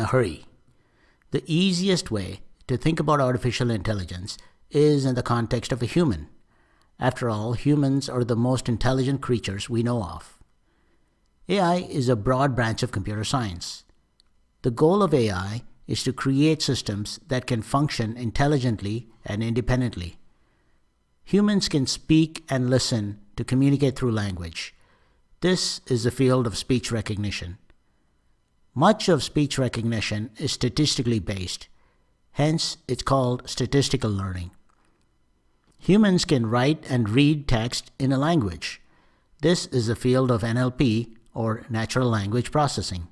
hurry. The easiest way to think about artificial intelligence is in the context of a human. After all, humans are the most intelligent creatures we know of. AI is a broad branch of computer science. The goal of AI is to create systems that can function intelligently and independently. Humans can speak and listen to communicate through language. This is the field of speech recognition. Much of speech recognition is statistically based, hence it's called statistical learning. Humans can write and read text in a language. This is the field of NLP, or natural language processing.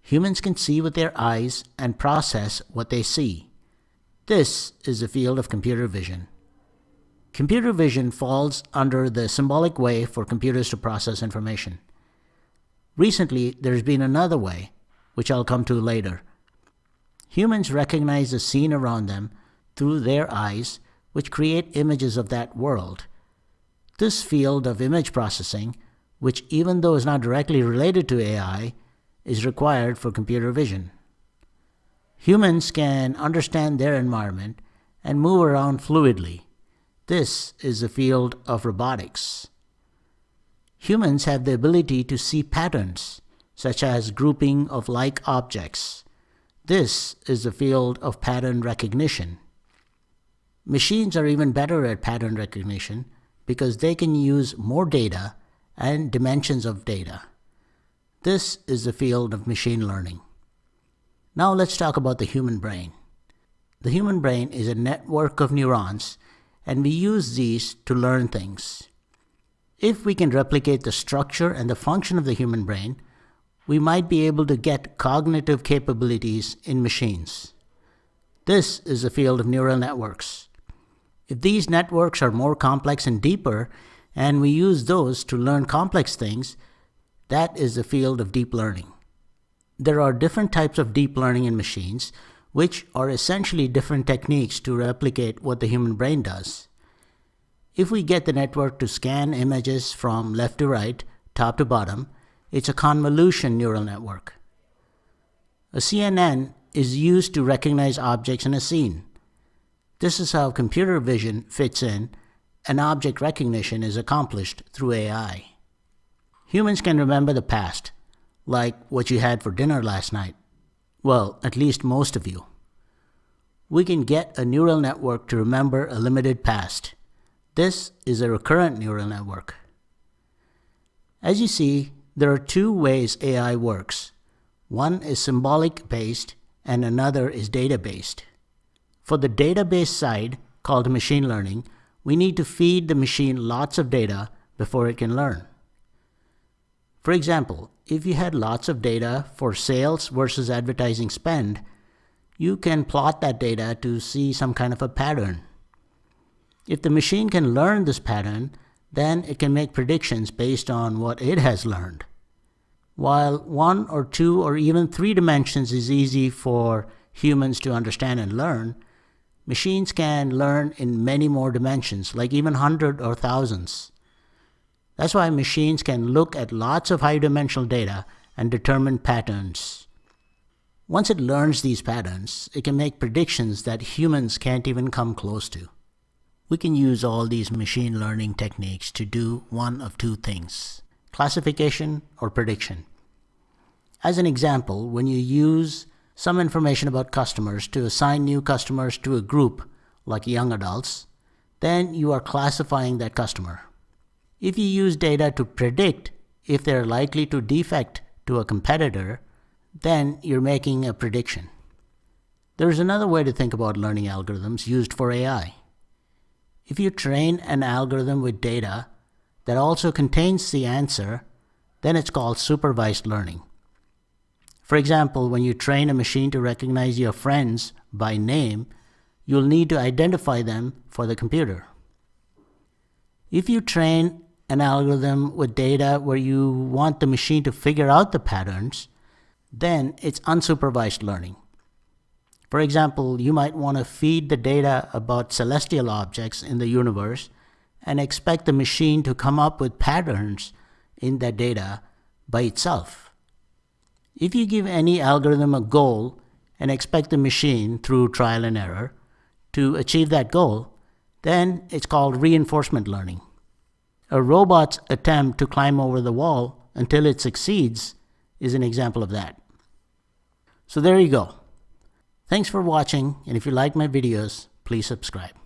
Humans can see with their eyes and process what they see. This is the field of computer vision. Computer vision falls under the symbolic way for computers to process information. Recently, there's been another way, which I'll come to later. Humans recognize the scene around them through their eyes, which create images of that world. This field of image processing, which even though is not directly related to AI, is required for computer vision. Humans can understand their environment and move around fluidly. This is the field of robotics. Humans have the ability to see patterns, such as grouping of like objects. This is the field of pattern recognition. Machines are even better at pattern recognition because they can use more data and dimensions of data. This is the field of machine learning. Now let's talk about the human brain. The human brain is a network of neurons, and we use these to learn things. If we can replicate the structure and the function of the human brain, we might be able to get cognitive capabilities in machines. This is the field of neural networks. If these networks are more complex and deeper, and we use those to learn complex things, that is the field of deep learning. There are different types of deep learning in machines, which are essentially different techniques to replicate what the human brain does. If we get the network to scan images from left to right, top to bottom, it's a convolution neural network. A CNN is used to recognize objects in a scene. This is how computer vision fits in, and object recognition is accomplished through AI. Humans can remember the past, like what you had for dinner last night. Well, at least most of you. We can get a neural network to remember a limited past. This is a recurrent neural network. As you see, there are two ways AI works. One is symbolic-based and another is data-based. For the database side, called machine learning, we need to feed the machine lots of data before it can learn. For example, if you had lots of data for sales versus advertising spend, you can plot that data to see some kind of a pattern. If the machine can learn this pattern, then it can make predictions based on what it has learned. While 1 or 2 or even 3 dimensions is easy for humans to understand and learn, machines can learn in many more dimensions, like even 100 or thousands. That's why machines can look at lots of high-dimensional data and determine patterns. Once it learns these patterns, it can make predictions that humans can't even come close to. We can use all these machine learning techniques to do one of two things: classification or prediction. As an example, when you use some information about customers to assign new customers to a group, like young adults, then you are classifying that customer. If you use data to predict if they're likely to defect to a competitor, then you're making a prediction. There's another way to think about learning algorithms used for AI. If you train an algorithm with data that also contains the answer, then it's called supervised learning. For example, when you train a machine to recognize your friends by name, you'll need to identify them for the computer. If you train an algorithm with data where you want the machine to figure out the patterns, then it's unsupervised learning. For example, you might want to feed the data about celestial objects in the universe and expect the machine to come up with patterns in that data by itself. If you give any algorithm a goal and expect the machine, through trial and error, to achieve that goal, then it's called reinforcement learning. A robot's attempt to climb over the wall until it succeeds is an example of that. So there you go. Thanks for watching, and if you like my videos, please subscribe.